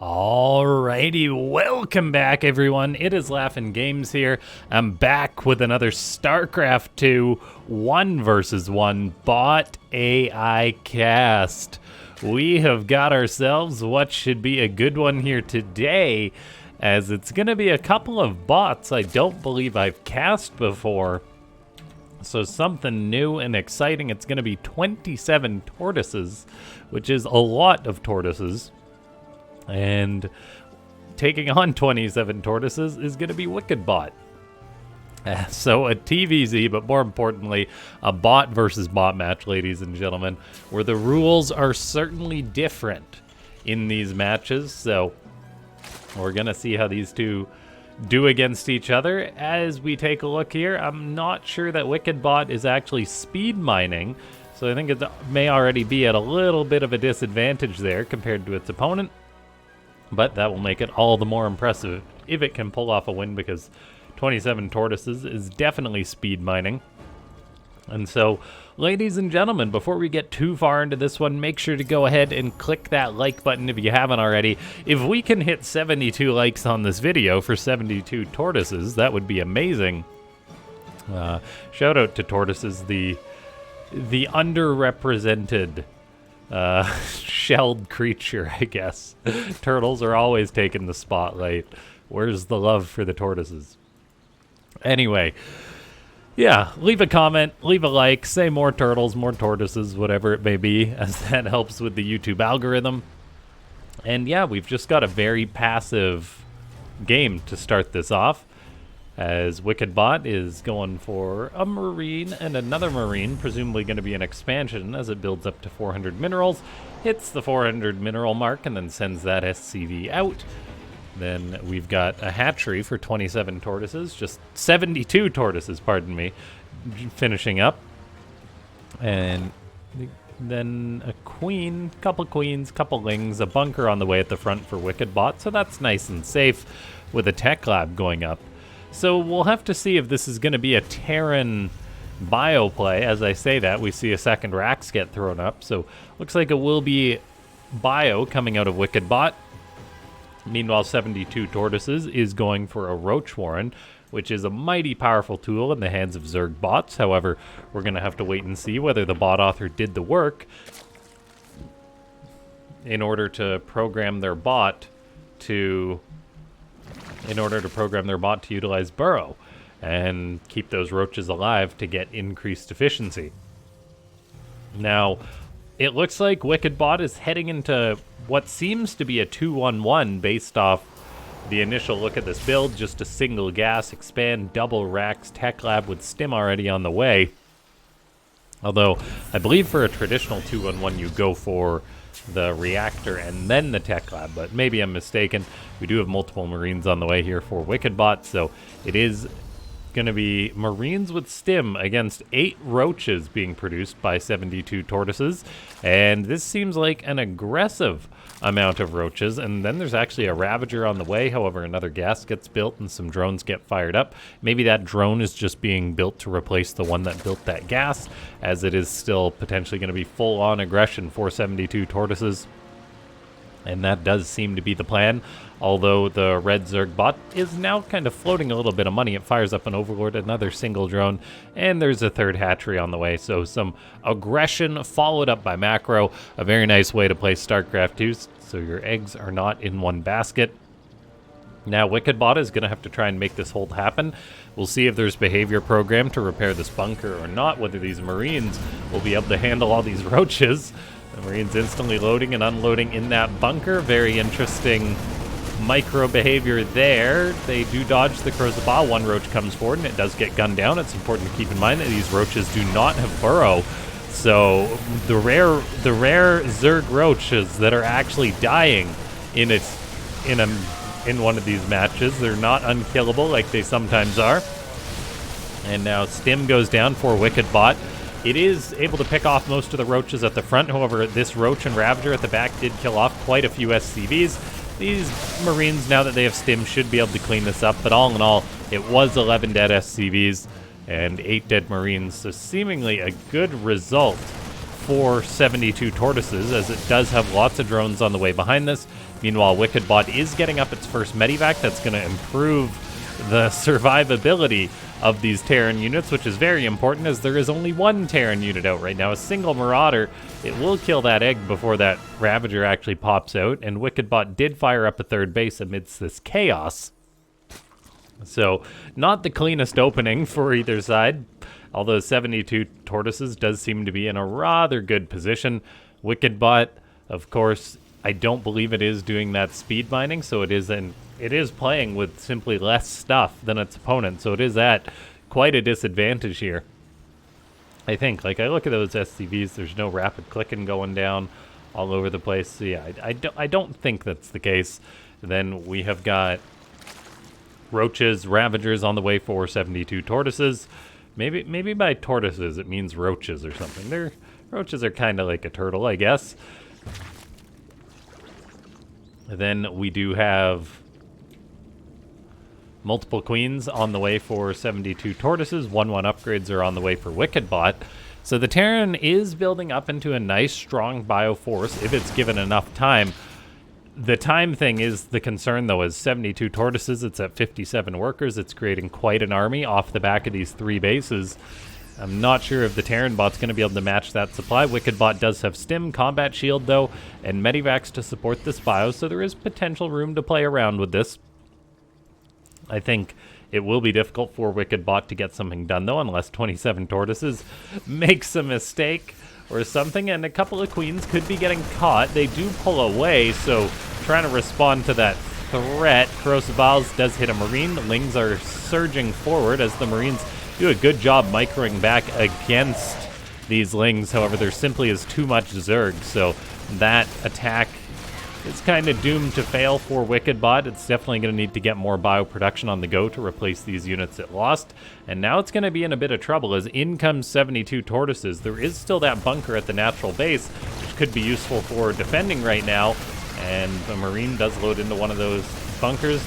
Alrighty, welcome back everyone. It is LaughNgamez here. I'm back with another Starcraft 2 1 versus 1 bot AI cast. We have got ourselves what should be a good one here today, as it's going to be a couple of bots I don't believe I've cast before. So something new and exciting. It's going to be 27 tortoises, which is a lot of tortoises. And taking on 27 tortoises is going to be WickedBot. So a TVZ, but more importantly, a bot versus bot match, ladies and gentlemen, where the rules are certainly different in these matches. So we're going to see how these two do against each other. As we take a look here, I'm not sure that WickedBot is actually speed mining, so I think it may already be at a little bit of a disadvantage there compared to its opponent. But that will make it all the more impressive if it can pull off a win, because 27 tortoises is definitely speed mining. And so, ladies and gentlemen, before we get too far into this one, make sure to go ahead and click that like button if you haven't already. If we can hit 72 likes on this video for 72 tortoises, that would be amazing. Shout out to tortoises, the underrepresented shelled creature, I guess. Turtles are always taking the spotlight. Where's the love for the tortoises? Anyway, yeah, leave a comment, leave a like, say more turtles, more tortoises, whatever it may be, as that helps with the YouTube algorithm. And yeah, we've just got a very passive game to start this off, as WickedBot is going for a marine and another marine, presumably going to be an expansion as it builds up to 400 minerals, hits the 400 mineral mark, and then sends that SCV out. Then we've got a hatchery for 27 tortoises, just 72 tortoises, pardon me, finishing up. And then a queen, couple queens, couple lings, a bunker on the way at the front for WickedBot, so that's nice and safe with a tech lab going up. So we'll have to see if this is going to be a Terran bio play. As I say that, we see a second Rax get thrown up, so looks like it will be bio coming out of WickedBot. Meanwhile, 72 Tortoises is going for a Roach Warren, which is a mighty powerful tool in the hands of Zerg bots. However, we're going to have to wait and see whether the bot author did the work in order to program their bot to utilize Burrow and keep those roaches alive to get increased efficiency. Now, it looks like WickedBot is heading into what seems to be a 2-1-1 based off the initial look at this build. Just a single gas, expand, double Rax, tech lab with stim already on the way. Although, I believe for a traditional 2-1-1 you go for the reactor and then the tech lab, but maybe I'm mistaken. We do have multiple marines on the way here for WickedBot, so it is going to be marines with stim against 8 roaches being produced by 72 tortoises, and this seems like an aggressive amount of roaches. And then there's actually a Ravager on the way. However, another gas gets built and some drones get fired up. Maybe that drone is just being built to replace the one that built that gas, as it is still potentially going to be full-on aggression for 72 tortoises. And that does seem to be the plan, although the red Zerg bot is now kind of floating a little bit of money. It fires up an Overlord, another single drone, and there's a third hatchery on the way. So some aggression followed up by macro, a very nice way to play StarCraft 2, so your eggs are not in one basket. Now WickedBot is going to have to try and make this hold happen. We'll see if there's behavior program to repair this bunker or not, whether these marines will be able to handle all these roaches. The marines instantly loading and unloading in that bunker. Very interesting micro behavior there. They do dodge the Crozabah. One roach comes forward and it does get gunned down. It's important to keep in mind that these roaches do not have burrow. So the rare Zerg roaches that are actually dying in one of these matches, they're not unkillable like they sometimes are. And now stim goes down for WickedBot. It is able to pick off most of the roaches at the front. However, this Roach and Ravager at the back did kill off quite a few SCVs. These Marines, now that they have stim, should be able to clean this up. But all in all, it was 11 dead SCVs and 8 dead Marines. So seemingly a good result for 72 Tortoises, as it does have lots of drones on the way behind this. Meanwhile, WickedBot is getting up its first Medivac. That's going to improve the survivability of these Terran units, which is very important, as there is only one Terran unit out right now, a single Marauder. It will kill that egg before that Ravager actually pops out, and WickedBot did fire up a third base amidst this chaos. So, not the cleanest opening for either side, although 72 Tortoises does seem to be in a rather good position. WickedBot, of course, I don't believe it is doing that speed mining, so it is playing with simply less stuff than its opponent, so it is at quite a disadvantage here. I think, like, I look at those SCVs, there's no rapid clicking going down all over the place, so yeah, I don't think that's the case. Then we have got Roaches, Ravagers on the way for 72 Tortoises. Maybe by tortoises it means roaches or something. Roaches are kind of like a turtle, I guess. Then we do have multiple queens on the way for 72 Tortoises. 1/1 upgrades are on the way for WickedBot. So the Terran is building up into a nice, strong bioforce if it's given enough time. The time thing is the concern, though, is 72 Tortoises. It's at 57 workers. It's creating quite an army off the back of these 3 bases. I'm not sure if the Terran bot's going to be able to match that supply. WickedBot does have Stim, Combat Shield, though, and Medivacs to support this bio, so there is potential room to play around with this. I think it will be difficult for WickedBot to get something done, though, unless 27 Tortoises makes a mistake or something, and a couple of queens could be getting caught. They do pull away, so trying to respond to that threat. Corrosive Vials does hit a Marine. The Lings are surging forward as the Marines do a good job microing back against these Lings. However, there simply is too much Zerg, so that attack is kind of doomed to fail for WickedBot. It's definitely going to need to get more bioproduction on the go to replace these units it lost. And now it's going to be in a bit of trouble as in comes 72 Tortoises. There is still that bunker at the natural base, which could be useful for defending right now. And the Marine does load into one of those bunkers.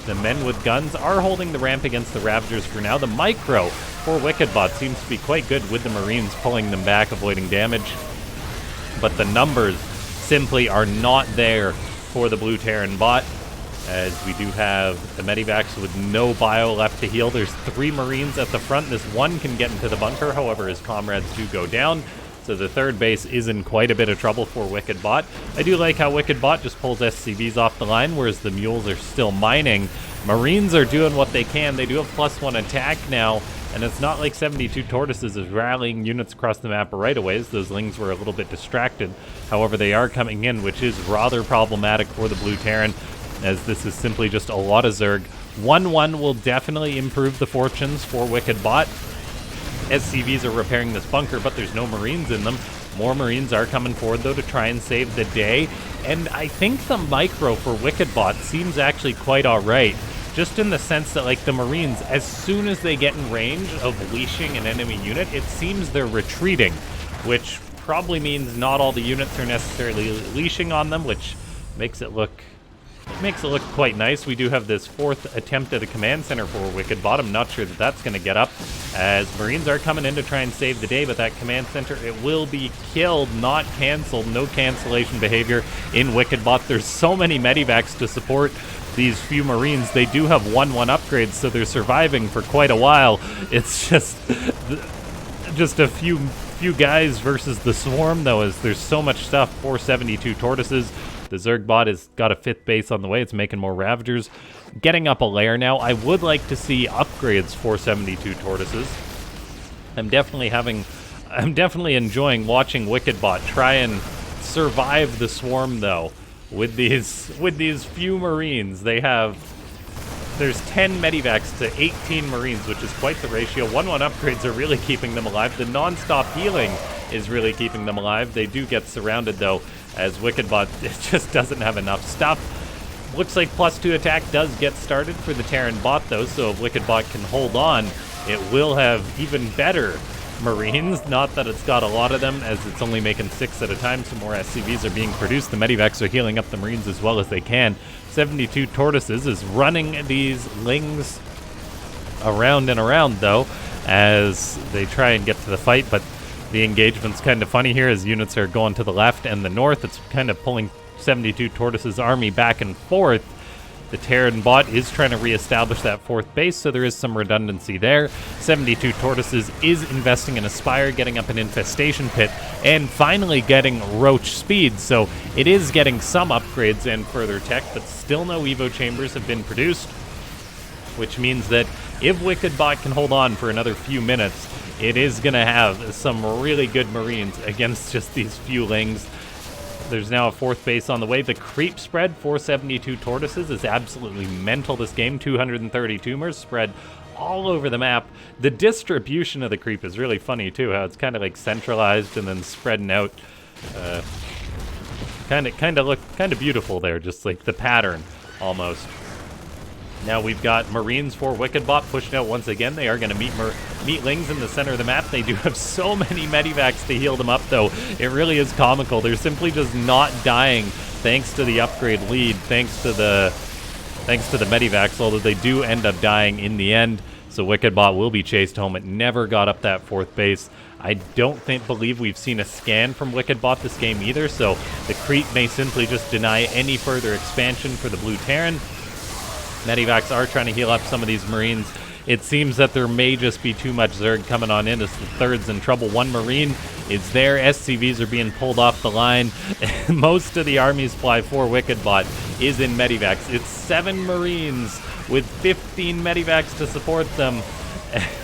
The men with guns are holding the ramp against the Ravagers for now. The micro for WickedBot seems to be quite good with the Marines pulling them back, avoiding damage. But the numbers simply are not there for the blue Terran bot, as we do have the Medivacs with no bio left to heal. There's 3 Marines at the front. This one can get into the bunker, however his comrades do go down, so the third base is in quite a bit of trouble for WickedBot. I do like how WickedBot just pulls SCVs off the line, whereas the mules are still mining. Marines are doing what they can. They do have +1 attack now, and it's not like 72 Tortoises is rallying units across the map right away, as those Lings were a little bit distracted. However, they are coming in, which is rather problematic for the blue Terran, as this is simply just a lot of Zerg. 1/1 will definitely improve the fortunes for WickedBot. SCVs are repairing this bunker, but there's no Marines in them. More Marines are coming forward, though, to try and save the day. And I think the micro for WickedBot seems actually quite alright. Just in the sense that, like, the Marines, as soon as they get in range of leashing an enemy unit, it seems they're retreating, which probably means not all the units are necessarily leashing on them, which makes it look quite nice. We do have this 4th attempt at a command center for WickedBot. I'm not sure that that's going to get up, as Marines are coming in to try and save the day, but that command center, it will be killed, not canceled. No cancellation behavior in WickedBot. There's so many Medivacs to support these few Marines. They do have 1/1 upgrades, so they're surviving for quite a while. It's just a few guys versus the swarm, though, as there's so much stuff for 72 Tortoises. The Zerg bot has got a 5th base on the way. It's making more Ravagers. Getting up a layer now. I would like to see upgrades for 72 Tortoises. I'm definitely enjoying watching WickedBot try and survive the swarm, though. With these few Marines, there's 10 Medivacs to 18 Marines, which is quite the ratio. 1/1 upgrades are really keeping them alive. The non-stop healing is really keeping them alive. They do get surrounded, though, as WickedBot just doesn't have enough stuff. Looks like +2 attack does get started for the Terran bot, though, so if WickedBot can hold on, it will have even better Marines. Not that it's got a lot of them, as it's only making 6 at a time, so more SCVs are being produced. The Medivacs are healing up the Marines as well as they can. 72 Tortoises is running these Lings around and around, though, as they try and get to the fight, but The engagement's kind of funny here as units are going to the left and the north. It's kind of pulling 72 Tortoises' army back and forth. The Terran bot is trying to reestablish that fourth base, so there is some redundancy there. 72 Tortoises is investing in a Spire, getting up an infestation pit, and finally getting Roach speed. So it is getting some upgrades and further tech, but still no Evo chambers have been produced, which means that if WickedBot can hold on for another few minutes, it is going to have some really good Marines against just these few Lings. There's now a fourth base on the way. The creep spread for 72 Tortoises is absolutely mental this game. 230 tumors spread all over the map. The distribution of the creep is really funny too, how it's kind of like centralized and then spreading out. Kind of beautiful there, just like the pattern almost. Now we've got Marines for WickedBot pushing out once again. They are going to meet Lings in the center of the map. They do have so many medivacs to heal them up, though. It really is comical. They're simply just not dying thanks to the upgrade lead, thanks to the medivacs, although they do end up dying in the end. So WickedBot will be chased home. It never got up that fourth base. I don't believe we've seen a scan from WickedBot this game either, so the creep may simply just deny any further expansion for the Blue Terran. Medivacs are trying to heal up some of these Marines. It seems that there may just be too much Zerg coming on in as the third's in trouble. One Marine is there. SCVs are being pulled off the line. Most of the army's fly for WickedBot is in medivacs. It's 7 Marines with 15 medivacs to support them,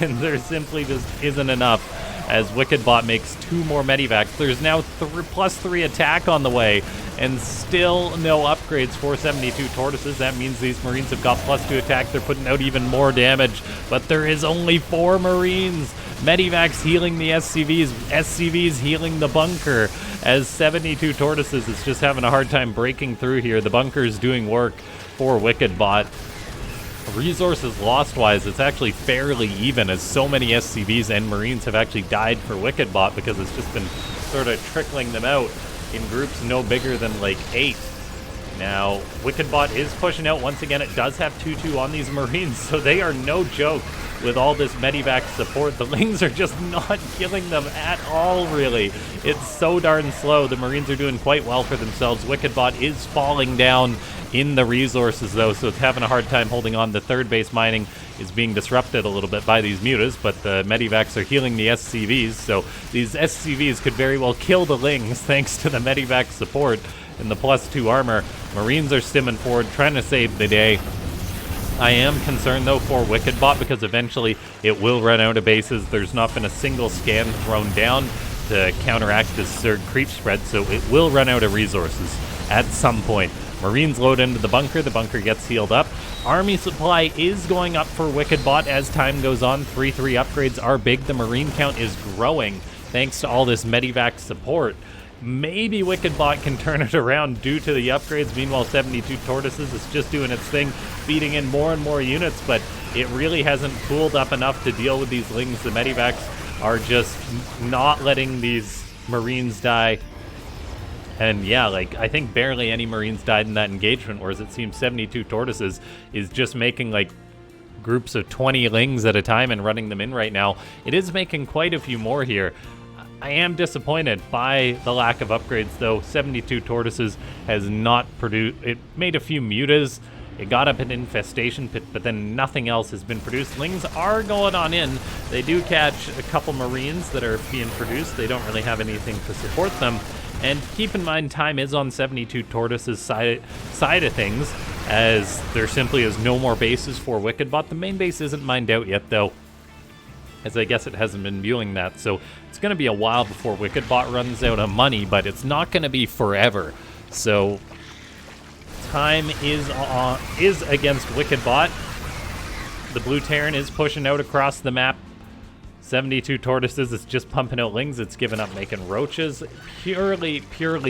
and there simply just isn't enough as WickedBot makes 2 more medivacs. There's now +3 attack on the way, and still no upgrades for 72 Tortoises. That means these Marines have got +2 attack. They're putting out even more damage, but there is only 4 Marines. Medivacs healing the SCVs, SCVs healing the bunker, as 72 Tortoises is just having a hard time breaking through here. The bunker's doing work for WickedBot. Resources lost-wise, it's actually fairly even, as so many SCVs and Marines have actually died for WickedBot because it's just been sort of trickling them out in groups no bigger than like 8. Now, WickedBot is pushing out once again. It does have 2-2 on these Marines, so they are no joke with all this medivac support. The Lings are just not killing them at all, really. It's so darn slow. The Marines are doing quite well for themselves. WickedBot is falling down in the resources, though, so it's having a hard time holding on. The third base mining is being disrupted a little bit by these mutas, but the medivacs are healing the SCVs, so these SCVs could very well kill the Lings thanks to the medivac support and the +2 armor. Marines are stimming forward, trying to save the day. I am concerned, though, for WickedBot because eventually it will run out of bases. There's not been a single scan thrown down to counteract this Zerg creep spread, so it will run out of resources at some point. Marines load into the bunker gets healed up. Army supply is going up for WickedBot as time goes on. 3-3 upgrades are big. The Marine count is growing thanks to all this medivac support. Maybe WickedBot can turn it around due to the upgrades. Meanwhile, 72 Tortoises is just doing its thing, feeding in more and more units, but it really hasn't pooled up enough to deal with these Lings. The medivacs are just not letting these Marines die. And yeah, like, I think barely any Marines died in that engagement, whereas it seems 72 Tortoises is just making, like, groups of 20 Lings at a time and running them in right now. It is making quite a few more here. I am disappointed by the lack of upgrades, though. 72 Tortoises has not produced... It made a few mutas. It got up an infestation pit, but then nothing else has been produced. Lings are going on in. They do catch a couple Marines that are being produced. They don't really have anything to support them. And keep in mind, time is on 72 Tortoises' side of things, as there simply is no more bases for WickedBot. The main base isn't mined out yet, though, as I guess it hasn't been viewing that. So it's going to be a while before WickedBot runs out of money, but it's not going to be forever. So time is against WickedBot. The Blue Terran is pushing out across the map. 72 Tortoises is just pumping out Lings. It's given up making roaches. Purely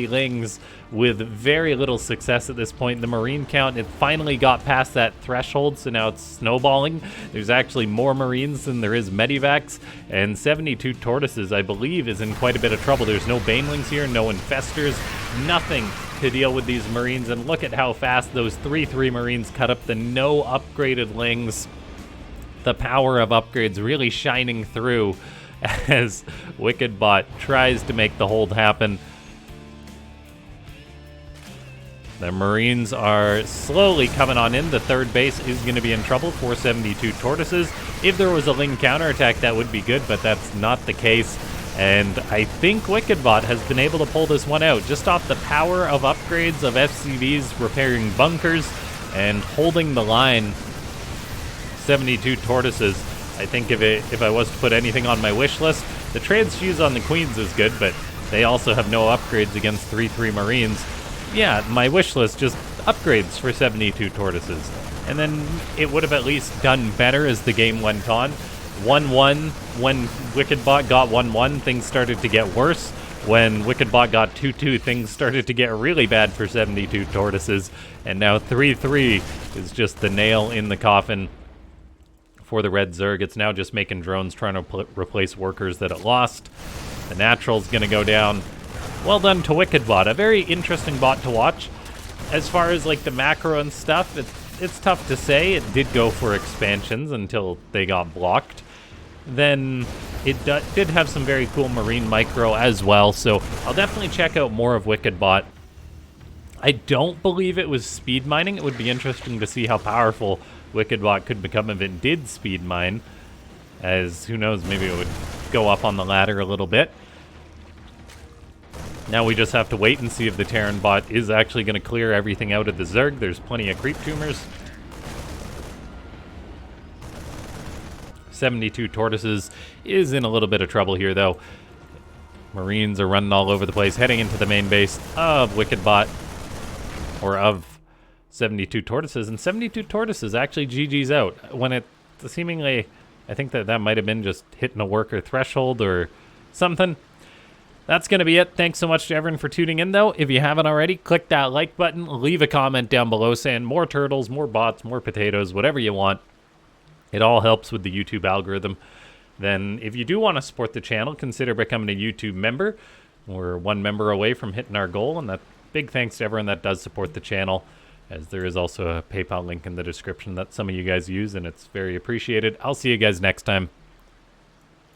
Lings with very little success at this point. The Marine count, it finally got past that threshold, so now it's snowballing. There's actually more Marines than there is medivacs, and 72 Tortoises, I believe, is in quite a bit of trouble. There's no Banelings here, no Infestors, nothing to deal with these Marines, and look at how fast those 3-3 Marines cut up the no upgraded Lings. The power of upgrades really shining through as WickedBot tries to make the hold happen. The Marines are slowly coming on in. The third base is going to be in trouble for 72 Tortoises. If there was a Ling counterattack, that would be good, but that's not the case. And I think WickedBot has been able to pull this one out just off the power of upgrades of FCVs repairing bunkers and holding the line. 72 Tortoises. I think if I was to put anything on my wish list, the transfuse on the Queens is good, but they also have no upgrades against 3-3 Marines. Yeah, my wish list just upgrades for 72 Tortoises. And then it would have at least done better as the game went on. 1-1, when WickedBot got 1-1, things started to get worse. When WickedBot got 2-2, things started to get really bad for 72 Tortoises. And now 3-3 is just the nail in the coffin for the Red Zerg. It's now just making drones trying to replace workers that it lost. The Natural's going to go down. Well done to WickedBot. A very interesting bot to watch. As far as like the macro and stuff, it's tough to say. It did go for expansions until they got blocked. Then it did have some very cool marine micro as well, so I'll definitely check out more of WickedBot. I don't believe it was speed mining. It would be interesting to see how powerful WickedBot could become if it did speed mine, as who knows, maybe it would go up on the ladder a little bit. Now we just have to wait and see if the Terran bot is actually going to clear everything out of the Zerg. There's plenty of creep tumors. 72 Tortoises is in a little bit of trouble here, though. Marines are running all over the place, heading into the main base of WickedBot, or of 72 Tortoises. And 72 Tortoises actually GG's out. When it seemingly, I think that might have been just hitting a worker threshold or something. That's going to be it. Thanks so much to everyone for tuning in, though. If you haven't already, click that like button. Leave a comment down below saying more turtles, more bots, more potatoes, whatever you want. It all helps with the YouTube algorithm. Then, if you do want to support the channel, consider becoming a YouTube member. We're one member away from hitting our goal, and that big thanks to everyone that does support the channel, as there is also a PayPal link in the description that some of you guys use, and it's very appreciated. I'll see you guys next time.